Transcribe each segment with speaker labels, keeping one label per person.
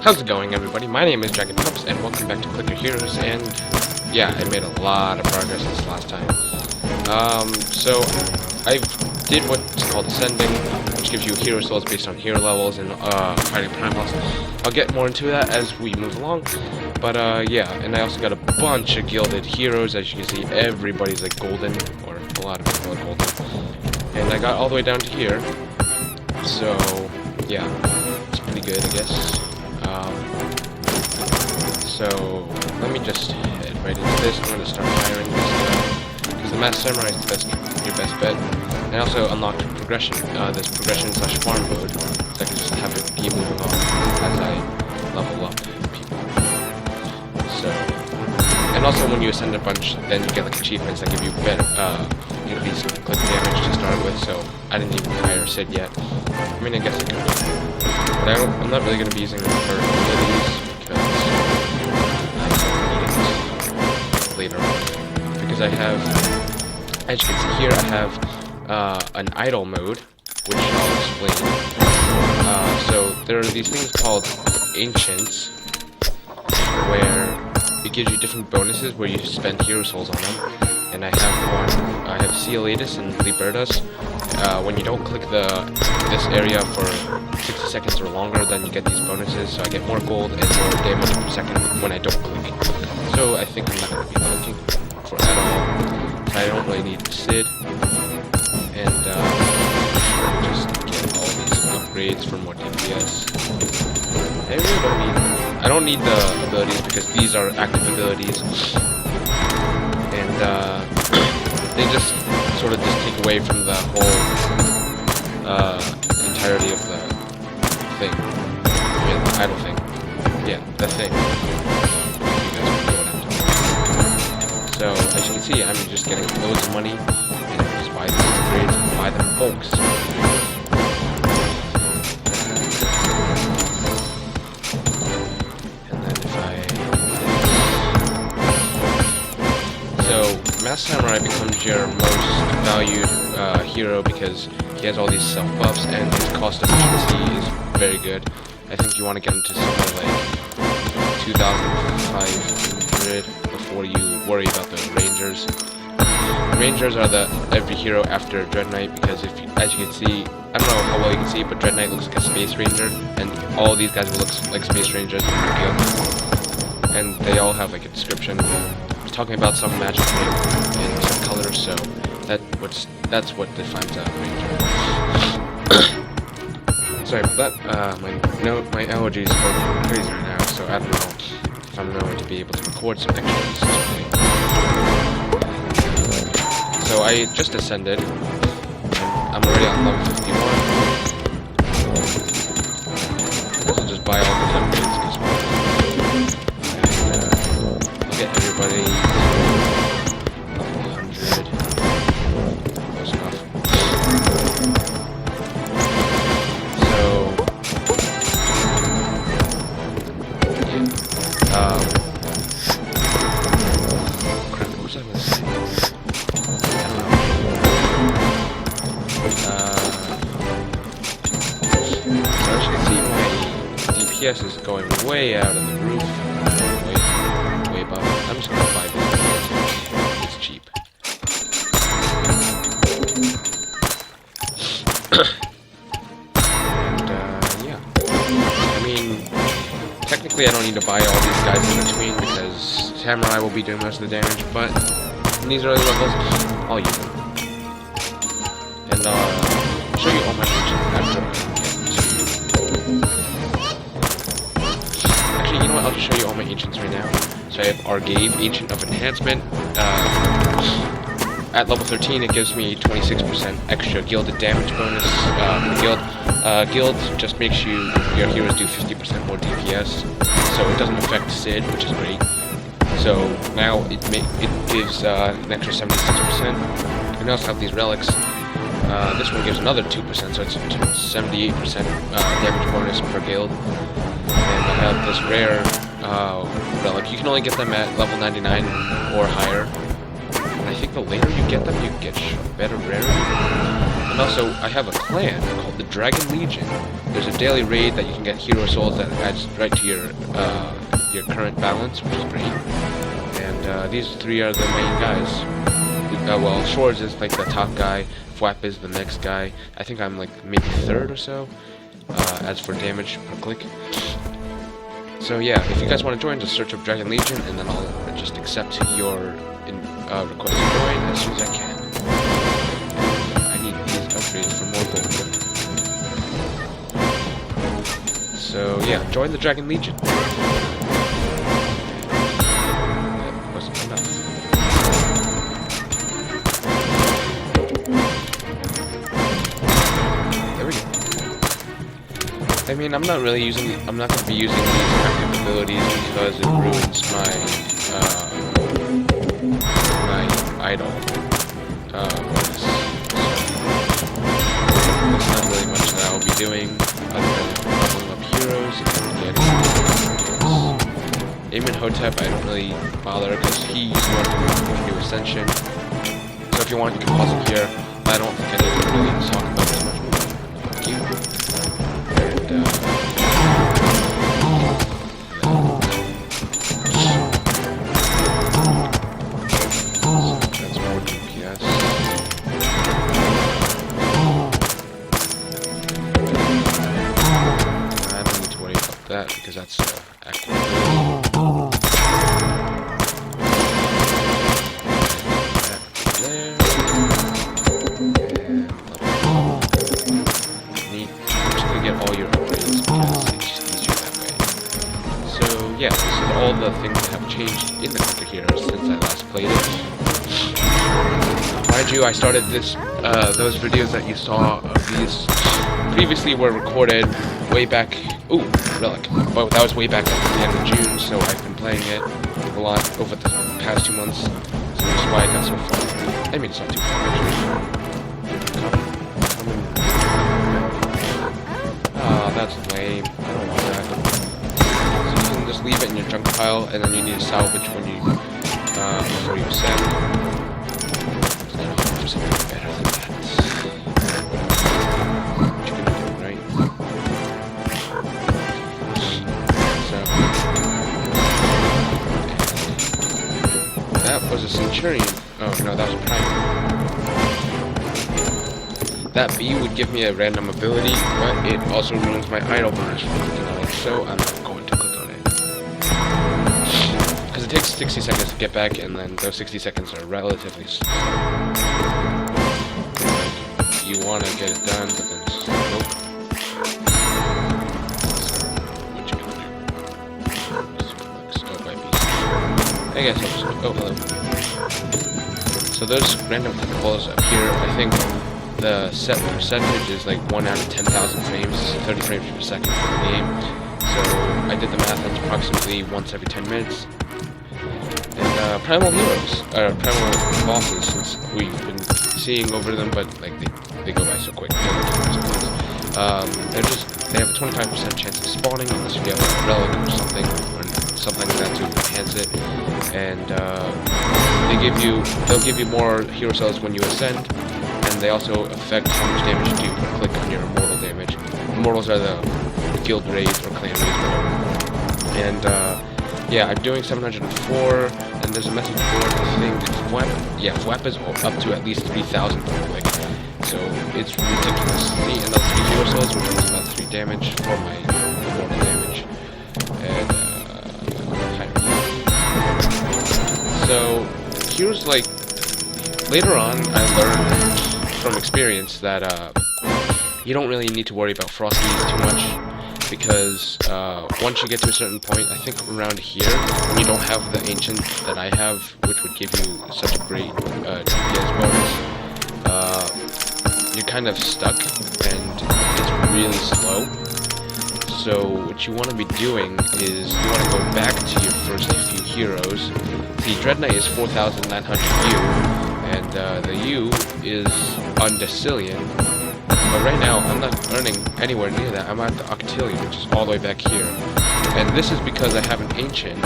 Speaker 1: How's it going, everybody? My name is Dragon Pups, and welcome back to Click Your Heroes, and yeah, I made a lot of progress this last time. So I did what's called Ascending, which gives you hero souls based on hero levels and fighting Primal Bosses. I'll get more into that as we move along, but yeah, and I also got a bunch of gilded heroes. As you can see, everybody's like golden, or a lot of people are golden, and I got all the way down to here, so yeah, it's pretty good, I guess. So let me just head right into this. I'm going to start hiring this guy because the Master Samurai is your best bet. And I also unlocked progression. This progression/farm mode, so I can just have it keep moving on as I level up people. So, and also when you ascend a bunch, then you get like achievements that give you better increased click damage to start with. So I didn't even hire Sid yet. I mean, I guess I could, but I'm not really going to be using them for abilities because later on, because I have, as you can see here, I have an idle mode, which I'll explain. So there are these things called ancients, where it gives you different bonuses where you spend hero souls on them. And I have one. I have Ciolatus and Libertas. When you don't click this area for 60 seconds or longer, then you get these bonuses. So I get more gold and more damage per second when I don't click. So I think I'm not going to be clicking for at all. So I don't really need Sid. And just get all these upgrades for more DPS. I really don't need. I don't need the abilities because these are active abilities. And they just sort of just take away from the whole entirety of the thing. Yeah, the idle thing. Yeah, the thing. So, as you can see, I'm just getting loads of money, and I can just buy these upgrades and buy them in bulks. And then if So, Master Samurai becomes your most valued hero because he has all these self-buffs, and his cost efficiency is very good. I think you want to get him to somewhere like 2,500 before you worry about the Rangers. Rangers are every hero after Dread Knight, because as you can see, I don't know how well you can see, but Dread Knight looks like a Space Ranger, and all these guys will look like Space Rangers in the field. And they all have like a description talking about some magic name in some colors, so that's what defines a Ranger. Sorry about that. My allergies are crazy right now, so I don't know if I'm going to be able to record some extras today. So I just ascended, and I'm already on level 51. So just buy all the templates, and I'll get everybody level 100. Close enough. So crap, what was I gonna say? So as you can see, my DPS is going way out of the roof, way above. I'm just gonna buy this. It's cheap. And yeah, I mean, technically I don't need to buy all these guys in between because Samurai will be doing most of the damage, but in these early levels, I'll use them. And I'll show you all my ancients after I get to... Actually, you know what? I'll just show you all my ancients right now. So I have Argave, Ancient of Enhancement. At level 13, it gives me 26% extra gilded damage bonus per guild. Guild just makes your heroes do 50% more DPS, so it doesn't affect Sid, which is great. So now it gives an extra 76%. And I also have these relics. This one gives another 2%, so it's 78% damage bonus per guild. And I have this rare relic. You can only get them at level 99 or higher. And I think the later you get them, you get better rarity. And also, I have a clan called the Dragon Legion. There's a daily raid that you can get hero souls that adds right to your current balance, which is great. And these three are the main guys. Well, Shores is like the top guy. Fwap is the next guy. I think I'm like maybe third or so. As for damage per click. So yeah, if you guys want to join, just search up Dragon Legion, and then I'll just accept your request to join as soon as I can. I need these upgrades for more gold. So yeah, join the Dragon Legion. That wasn't enough. There we go. I mean, I'm not going to be using these active abilities because it ruins my idol bonus. So, there's not really much that I'll be doing other than leveling up heroes and getting Imhotep. I don't really bother because he's one who new Ascension. So if you want, you can pause it here. I don't think I need to really talk about this much more. Thank you. And, that's more DPS. I don't need to worry about that because that's active. Yeah, this is all the things that have changed in the clicker here since I last played it. Mind you, I started those videos that you saw of these previously were recorded way back. Ooh, Relic. But that was way back at the end of June, so I've been playing it a lot over the past 2 months. So that's why I got so far. I mean, it's not too far. That's lame. I don't want that. Just leave it in your junk pile, and then you need to salvage when you before you send. For something better than that. What you gonna do, right? So that was a Centurion. Oh no, that was a Primal. That B would give me a random ability, but it also ruins my idle bonus from clicking on it, so I'm not going to click on it. Because it takes 60 seconds to get back, and then those 60 seconds are relatively slow. Like, you want to get it done, but then it's nope. What you gonna do? Just go by B. I guess I'll just... Oh, hello. So those random clickables up here, I think the set percentage is like 1 out of 10,000 frames, 30 frames per second for the game. So I did the math, that's approximately once every 10 minutes. And Primal Primal Bosses, since we've been seeing over them, but like they go by so quick. They have a 25% chance of spawning unless you get like a relic or something like that to enhance it. And they'll give you more hero cells when you ascend. And they also affect how much damage you do per click on your immortal damage. Immortals are the guild raids or clan raids, whatever. And yeah, I'm doing 704, and there's a message board, I think, Fwap. Yeah, Fwap is up to at least 3,000 per click. So it's ridiculous. See, and those 3 hero souls, which is about 3 damage for my immortal damage. And so here's like, later on I learned from experience that you don't really need to worry about frosties too much, because once you get to a certain point, I think around here, when you don't have the ancient that I have, which would give you such a great DPS bonus, you're kind of stuck, and it's really slow. So what you want to be doing is you want to go back to your first few heroes. See, Dread Knight is 4,900 U, and the U is Undecillion. But right now, I'm not earning anywhere near that. I'm at the Octillion, which is all the way back here. And this is because I have an Ancient,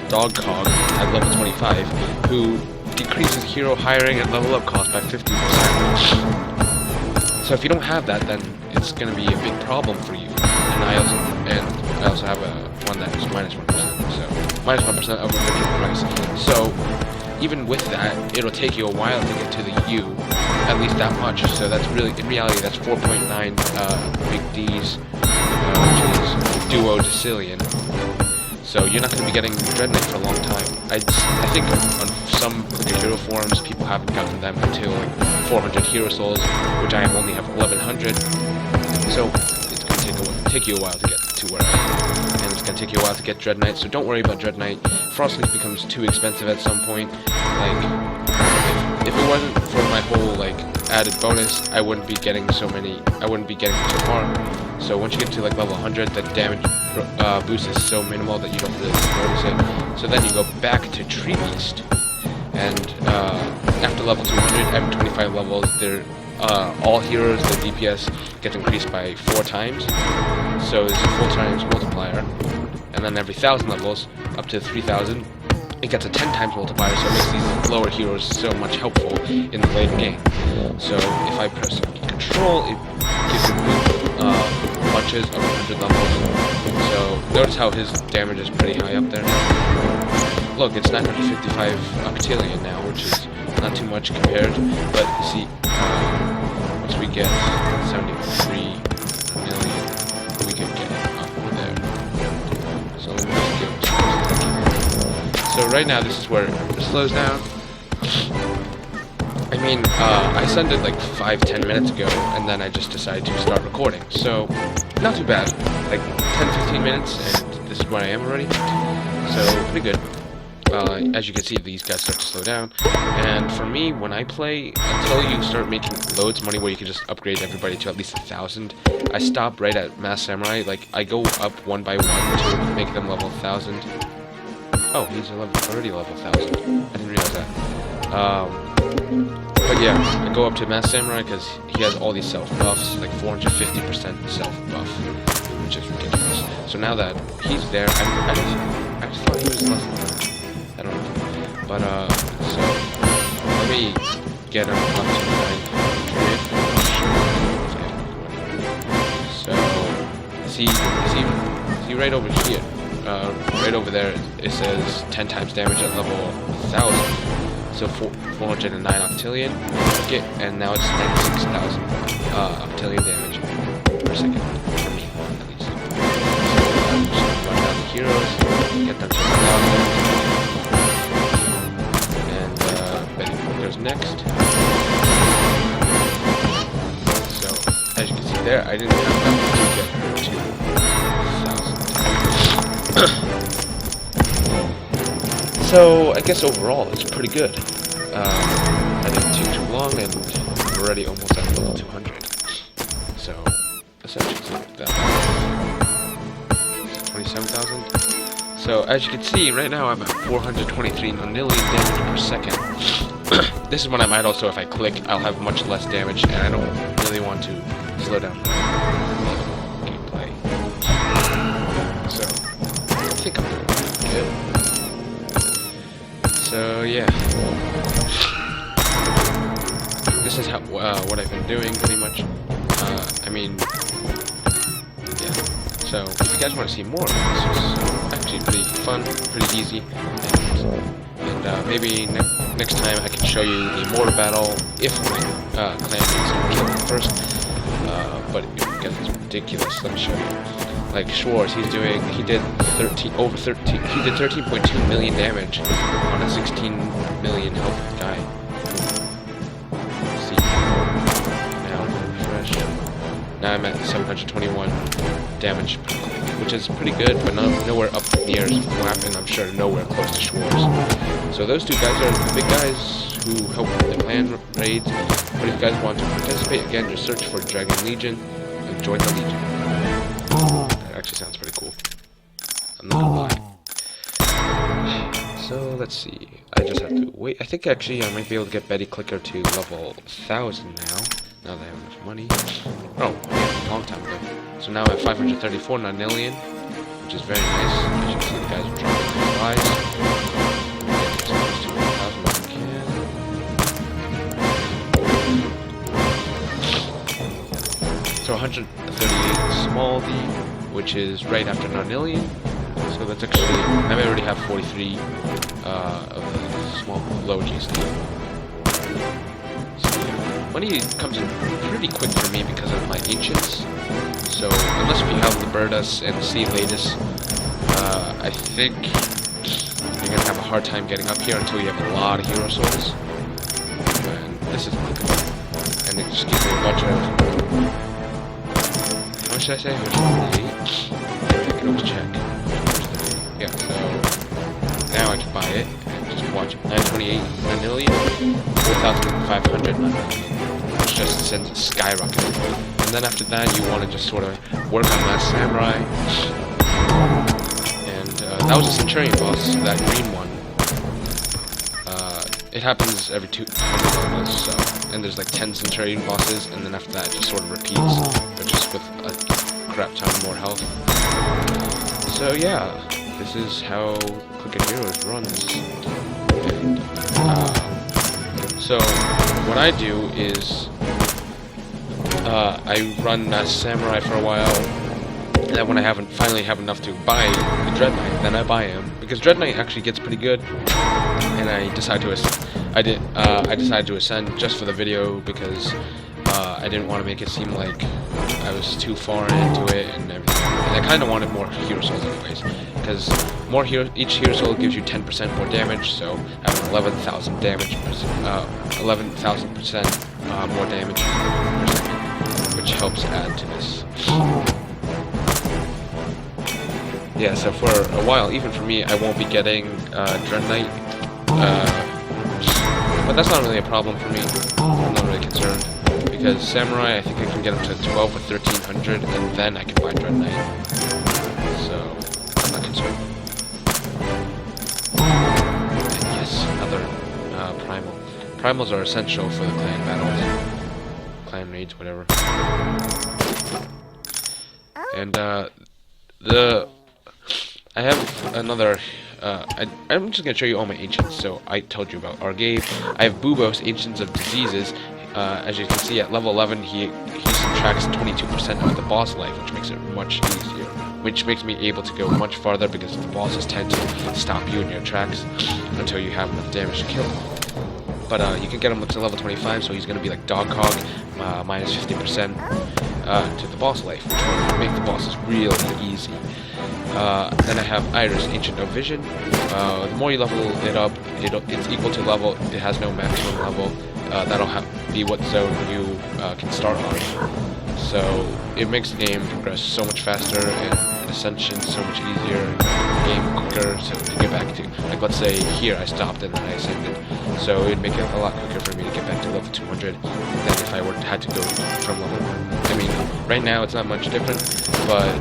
Speaker 1: Dogcog, at level 25, who decreases hero hiring and level up cost by 50%. So if you don't have that, then it's going to be a big problem for you. And I also have one that is minus 1%. So minus 1% of original price. So even with that, it'll take you a while to get to the U, at least that much. So that's really, in reality, that's 4.9 big Ds, which is Duo Decillion. So you're not going to be getting Dread Knight for a long time. I think on some Clicker Hero forums, people haven't gotten them until like 400 Hero Souls, which I only have 1100. So it's going to take you a while to get to where I am. And it's going to take you a while to get Dread Knight, so don't worry about Dread Knight. Frostlinks becomes too expensive at some point. Like, if it wasn't for my whole, like, added bonus, I wouldn't be getting so far. So once you get to like level 100, the damage boost is so minimal that you don't really notice it. So then you go back to Tree Beast, and after level 200, every 25 levels, all heroes, their DPS gets increased by 4 times. So it's a 4 times multiplier, and then every 1,000 levels, up to 3,000, it gets a 10 times multiplier, so it makes these lower heroes so much helpful in the later game. So if I press Control, it gives you bunches of 100 levels. So notice how his damage is pretty high up there now. Look, it's 955 octillion now, which is not too much compared, but you see, once we get 73 million, we can get up there. So let me just give it. So right now, this is where it slows down. I mean, I sent it like 5-10 minutes ago, and then I just decided to start recording. So, not too bad. Like 10-15 minutes, and this is where I am already. So, pretty good. As you can see, these guys start to slow down. And for me, when I play, until you start making loads of money where you can just upgrade everybody to at least 1,000, I stop right at Mass Samurai. Like, I go up one by one to make them level 1,000. Oh, he's already level 1,000. I didn't realize that. But yeah, I go up to Mass Samurai because he has all these self-buffs, like 450% self-buff, which is ridiculous. So now that he's there, I just thought he was less than that. I don't know. But, so, let me get him up to 900. So, see right over here, right over there, it says 10 times damage at level 1,000. So 409 octillion, okay, and now it's 96,000 octillion damage per second, for me, at least. So I'm just gonna run down the heroes, get them to 1,000, and Betty goes next. So, as you can see there, I didn't have enough to get her to 1,000. So, I guess overall, it's pretty good. I didn't take too long, and we're already almost at level 200. So, essentially, that 27,000. So, as you can see, right now I'm at 423 million damage per second. This is when I might also, if I click, I'll have much less damage, and I don't really want to slow down gameplay. So, I think I'm doing pretty good. So yeah, this is how what I've been doing pretty much. I mean, yeah. So if you guys want to see more, this is actually pretty fun, pretty easy, and maybe next time I can show you the Immortal battle if my clan needs to kill him first. But because it's ridiculous, let me show you. Like Schwartz, he did 13.2 million damage on a 16 million health guy. See, now refresh. Now I'm at 721 damage per click, which is pretty good, but nowhere up near as Flap, and I'm sure nowhere close to Schwartz. So those two guys are the big guys who help with the clan raids. But if you guys want to participate, again, just search for Dragon Legion and join the Legion. Actually sounds pretty cool. I'm not gonna lie. So let's see. I just have to wait. I think actually I might be able to get Betty Clicker to level 1,000 now. Now that I have enough money. Oh, yeah, a long time ago. So now I'm at 534 nonillion, which is very nice. As you can see, the guys are dropping their lives. Get as close to 1,000 as I can. 138 small D, which is right after Narnilian. So that's actually, I already have 43 of the small low G stuff. So yeah, money comes in pretty quick for me because of my ancients. So unless we have Libertas and Sea Latest, I think you're gonna have a hard time getting up here until you have a lot of hero souls. And this is clickable. And it just gives me a bunch of, what should I say? 128. I can always check. Yeah, so now I can buy it and just watch it. 928 Manilian, 4,500 which just sends it skyrocketing. And then after that, you want to just sort of work on that samurai. And that was a Centurion boss, that green one. It happens every 200 levels, so, and there's like 10 Centurion bosses, and then after that it just sort of repeats, but just with a crap ton more health. So yeah, this is how Clicker Heroes runs. And, so what I do is I run Samurai for a while, and then when I finally have enough to buy the Dread Knight, then I buy him, because Dread Knight actually gets pretty good. And I decided to ascend just for the video because I didn't want to make it seem like I was too far into it and everything. And I kind of wanted more hero souls anyways, because each hero soul gives you 10% more damage. So I have 11,000 damage, 11,000% more damage, which helps add to this. Yeah, so for a while, even for me, I won't be getting Dread Knight. But that's not really a problem for me. I'm not really concerned, because Samurai, I think I can get him to 12 or 1300, and then I can buy Dread Knight. So I'm not concerned. And yes, another Primal. Primals are essential for the clan battles, clan raids, whatever. And I have another. I'm just gonna show you all my ancients. So I told you about Argave. I have Bubos, Ancients of Diseases. As you can see, at level 11, he subtracts 22% of the boss life, which makes it much easier. Which makes me able to go much farther because the bosses tend to stop you in your tracks until you have enough damage to kill them. But you can get him up to level 25, so he's gonna be like Dogcog, minus 50% to the boss life, which will make the bosses really easy. Then I have Iris, Ancient of Vision. The more you level it up, it's equal to level. It has no maximum level. That'll be what zone you can start on. So it makes the game progress so much faster and Ascension so much easier, and game quicker. So to get back to, like, let's say here I stopped and then I ascended. So it'd make it a lot quicker for me to get back to level 200 than if I had to go from level 1. I mean, right now it's not much different, but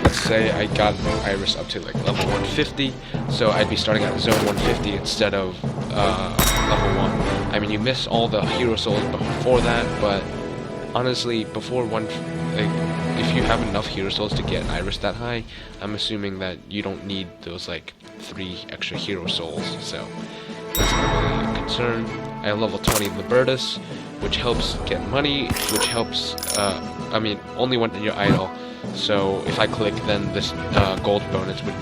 Speaker 1: let's say I got Iris up to like level 150, so I'd be starting at zone 150 instead of level 1. I mean, you miss all the hero souls before that, but honestly, before if you have enough hero souls to get Iris that high, I'm assuming that you don't need those like 3 extra hero souls, so that's not really a concern. I have level 20 Libertas, which helps get money, which helps, I mean, only when you're idle. So if I click, then this gold bonus would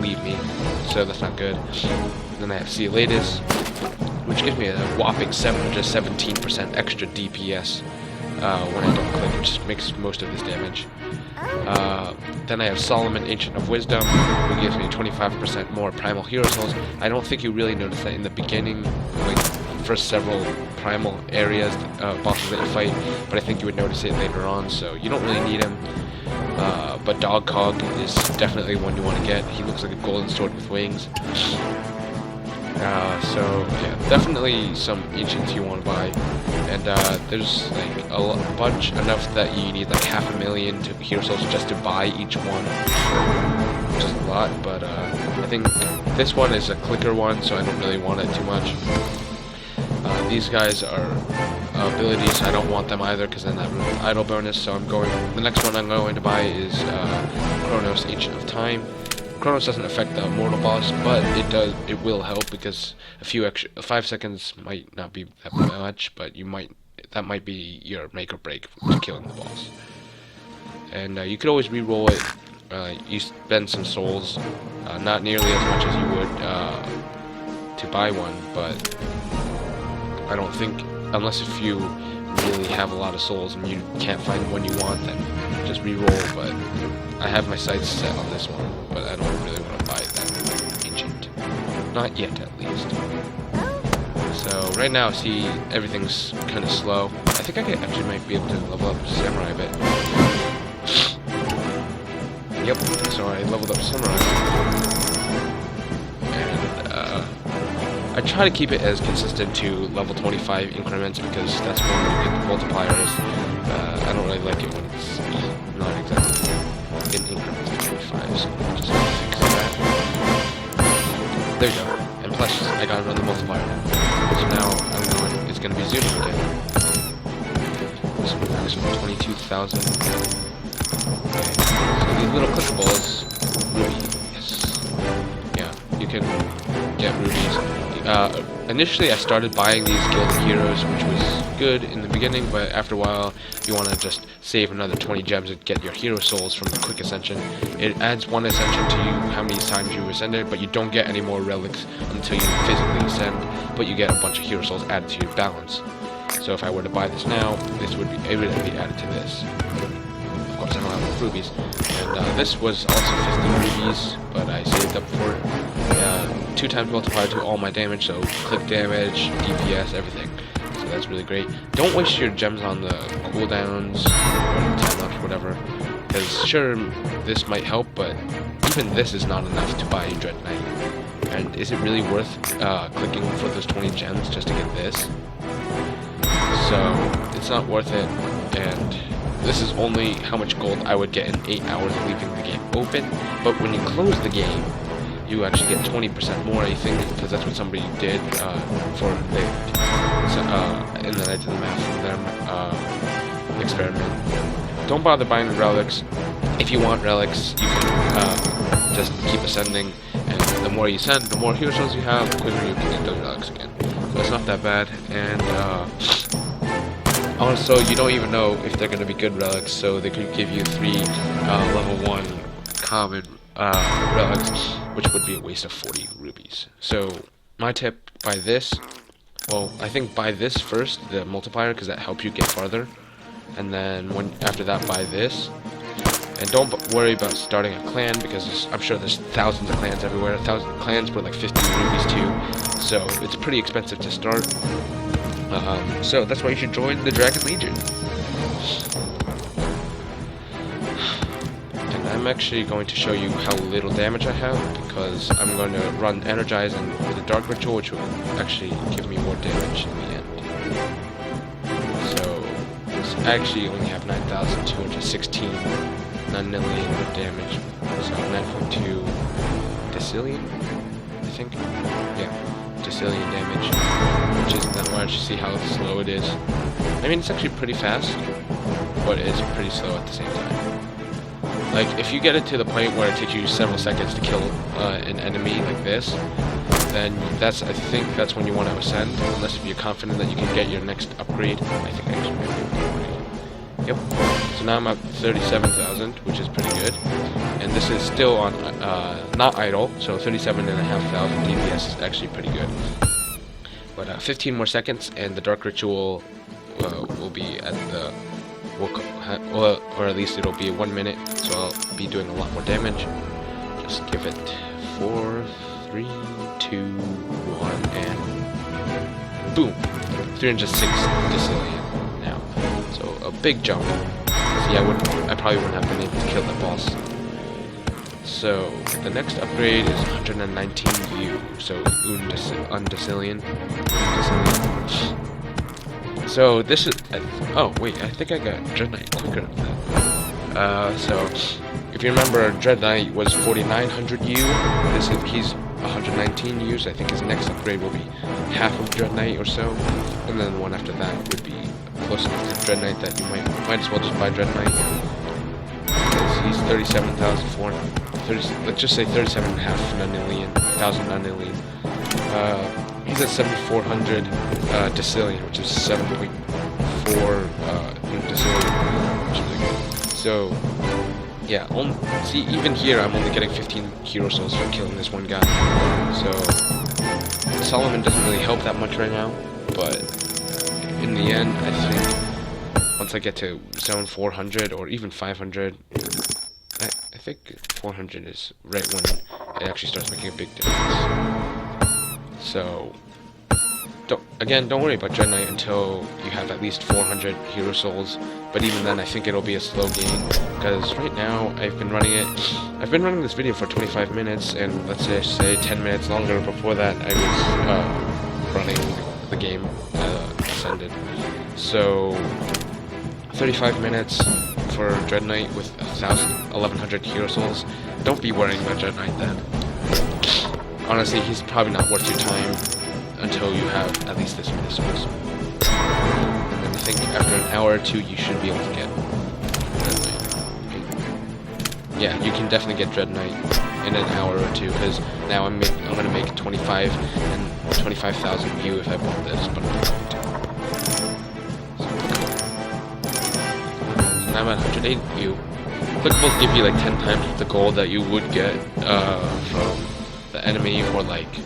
Speaker 1: leave me, so that's not good. Then I have See Latest, which gives me a whopping 717% extra DPS when I don't click. It just makes most of this damage. Then I have Solomon, Ancient of Wisdom, who gives me 25% more Primal Hero Souls. I don't think you really notice that in the beginning, like first several Primal areas, bosses that you fight, but I think you would notice it later on, so you don't really need him. But Dogcog is definitely one you want to get. He looks like a golden sword with wings. So yeah, definitely some ancients you want to buy, and there's like a bunch, enough that you need like 500,000 hero souls just to buy each one, which is a lot. But I think this one is a clicker one, so I don't really want it too much. These guys are abilities. I don't want them either because then that ruins idle bonus. So the next one I'm going to buy is Chronos, Ancient of Time. Chronos doesn't affect the Immortal boss, but it will help because a few extra 5 seconds might not be that much, but that might be your make or break to killing the boss. And you could always re-roll it. You spend some souls, not nearly as much as you would to buy one, but I don't think, unless if you really have a lot of souls and you can't find one you want, then just re-roll. But I have my sights set on this one, but I don't really want to buy that ancient. Not yet, at least. So right now, see, everything's kind of slow. I think I actually might be able to level up Samurai a bit. Yep, so I leveled up Samurai. And I try to keep it as consistent to level 25 increments because that's when you get the multipliers. I don't really like it when it's not exactly in increments of 25, so just fix that. There you go. And plus, I got another multiplier now. So now it's going to be zooming again. This one 22,000. Okay. So these little clickables, ruby, yes. Yeah, you can get rubies. Initially I started buying these gilded heroes, which was good in the beginning, but after a while you want to just save another 20 gems and get your hero souls from the quick ascension. It adds 1 ascension to you how many times you ascended, but you don't get any more relics until you physically ascend, but you get a bunch of hero souls added to your balance. So if I were to buy this now, it would be added to this. Of course I don't have enough rubies. And this was also 50 rubies, but I saved up for it. 2 times multiplier to all my damage, so click damage, DPS, everything. So that's really great. Don't waste your gems on the cooldowns, or time lapse, whatever. Because sure, this might help, but even this is not enough to buy a Dread Knight. And is it really worth clicking for those 20 gems just to get this? So it's not worth it, and this is only how much gold I would get in 8 hours of leaving the game open. But when you close the game, you actually get 20% more, I think, because that's what somebody did for the and then I did the math for them experiment. Don't bother buying the relics. If you want relics, you can just keep ascending, and the more you ascend, the more hero souls you have, the quicker you can get those relics again. So it's not that bad, and also you don't even know if they're going to be good relics, so they could give you 3 level 1 common relics, which would be a waste of 40 rubies. So my tip, buy this. Well, I think buy this first, the multiplier, because that helps you get farther. And then after that, buy this. And don't worry about starting a clan, because I'm sure there's thousands of clans everywhere. 1,000 clans for like 50 rubies too. So it's pretty expensive to start. So that's why you should join the Dragon Legion. I'm actually going to show you how little damage I have, because I'm going to run Energize and the Dark Ritual, which will actually give me more damage in the end. So, I actually only have 9,216 non-million damage, so 9.2 decillion, I think? Yeah, decillion damage, which isn't that much. See how slow it is? I mean, it's actually pretty fast, but it's pretty slow at the same time. Like, if you get it to the point where it takes you several seconds to kill an enemy like this, then I think that's when you want to ascend, unless if you're confident that you can get your next upgrade. I think I actually might be able to upgrade. Yep. So now I'm at 37,000, which is pretty good. And this is still on, not idle, so 37,500 DPS is actually pretty good. But 15 more seconds, and the Dark Ritual will be at the... or at least it'll be 1 minute, so I'll be doing a lot more damage. Just give it 4, 3, 2, 1, and boom! 306 decillion now. So a big jump. See, I probably wouldn't have been able to kill that boss. So the next upgrade is 119U. So undecillion. So this is... oh, wait, I think I got Dread Knight quicker than that. So, if you remember, Dread Knight was 4,900U. He's 119U, so I think his next upgrade will be half of Dread Knight or so. And then the one after that would be close enough to Dread Knight that you might as well just buy Dread Knight. He's 37,400... let's just say 37,500 non-million. He's at 7,400 decillion, which is 7.4 unit decillion, which is really good. So, yeah, see, even here I'm only getting 15 hero souls for killing this one guy. So, Solomon doesn't really help that much right now, but in the end, I think once I get to zone 400 or even 500, I think 400 is right when it actually starts making a big difference. So, don't worry about Dread Knight until you have at least 400 hero souls. But even then, I think it'll be a slow game, because right now I've been running this video for 25 minutes, and let's just say 10 minutes longer before that I was running the game Ascended. So 35 minutes for Dread Knight with 1,100 hero souls. Don't be worrying about Dread Knight then. Honestly, he's probably not worth your time until you have at least this many souls. And then I think after an hour or two, you should be able to get Dread Knight. Yeah, you can definitely get Dread Knight in an hour or two, because now I'm gonna make 25 and 25,000 view if I bought this, but I'm not going to. So now I'm at 108 view. Clickables give you like 10 times the gold that you would get from the enemy, or like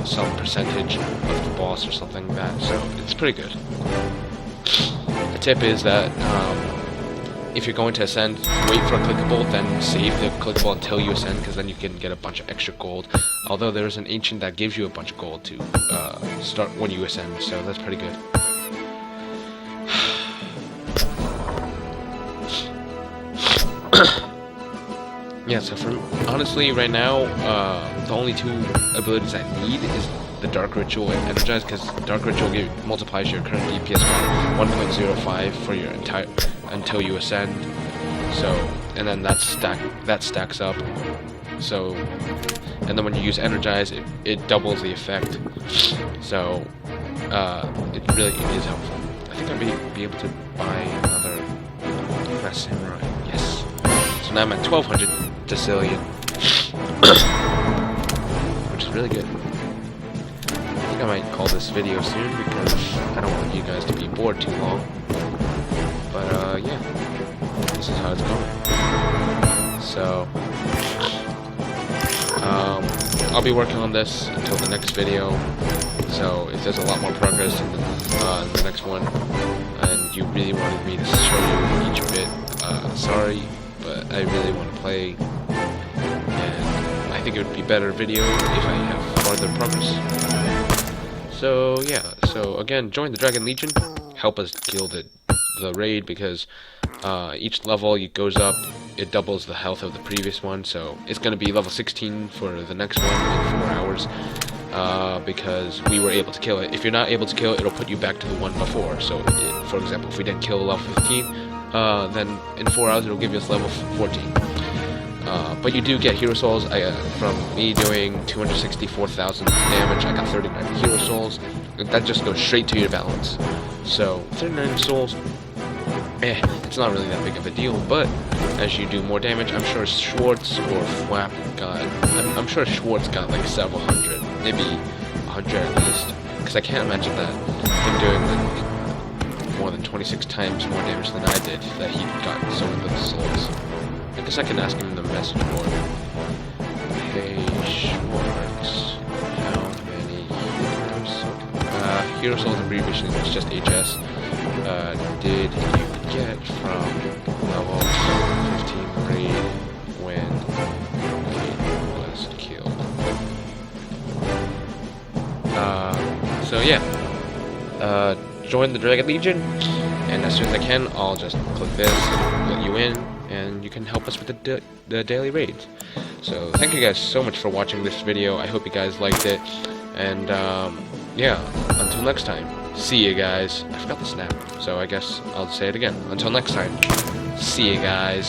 Speaker 1: some percentage of the boss or something like that, so it's pretty good. The tip is that if you're going to ascend, wait for a clickable, then save the clickable until you ascend, because then you can get a bunch of extra gold. Although there's an ancient that gives you a bunch of gold to start when you ascend, so that's pretty good. Yeah, so honestly, right now, the only two abilities I need is the Dark Ritual and Energize, because Dark Ritual multiplies your current DPS by 1.05 for your until you ascend. So, and then that stacks up. So, and then when you use Energize, it doubles the effect. So, it really is helpful. I think I may be able to buy another Mass Samurai. Yes. So now I'm at 1,200 decillion, which is really good. I think I might call this video soon, because I don't want you guys to be bored too long. But yeah, this is how it's going. So I'll be working on this until the next video. So if there's a lot more progress in the next one, and you really wanted me to show you each bit, sorry, but I really want to play, and I think it would be better video if I have farther progress. So yeah, so again, join the Dragon Legion, help us kill the raid, because each level it goes up, it doubles the health of the previous one, so it's going to be level 16 for the next one in 4 hours, because we were able to kill it. If you're not able to kill it, it'll put you back to the one before. So for example, if we didn't kill level 15, then in 4 hours it'll give us level 14. But you do get hero souls. From me doing 264,000 damage, I got 39 hero souls. That just goes straight to your balance. So 39 souls, it's not really that big of a deal. But as you do more damage, I'm sure Schwartz or Flap I'm sure Schwartz got like several hundred, maybe 100 at least. Because I can't imagine that him doing more than 26 times more damage than I did, that he got so little souls. I guess I can ask him in the message board. Hey, Schwartz, how many hero souls abbreviation is just HS, did you get from level 15 raid when it was killed? So yeah, join the Dragon Legion, and as soon as I can, I'll just click this, let you in, and you can help us with the daily raids. So thank you guys so much for watching this video. I hope you guys liked it, and yeah, until next time, see you guys. I forgot the snap, so I guess I'll say it again. Until next time, see you guys.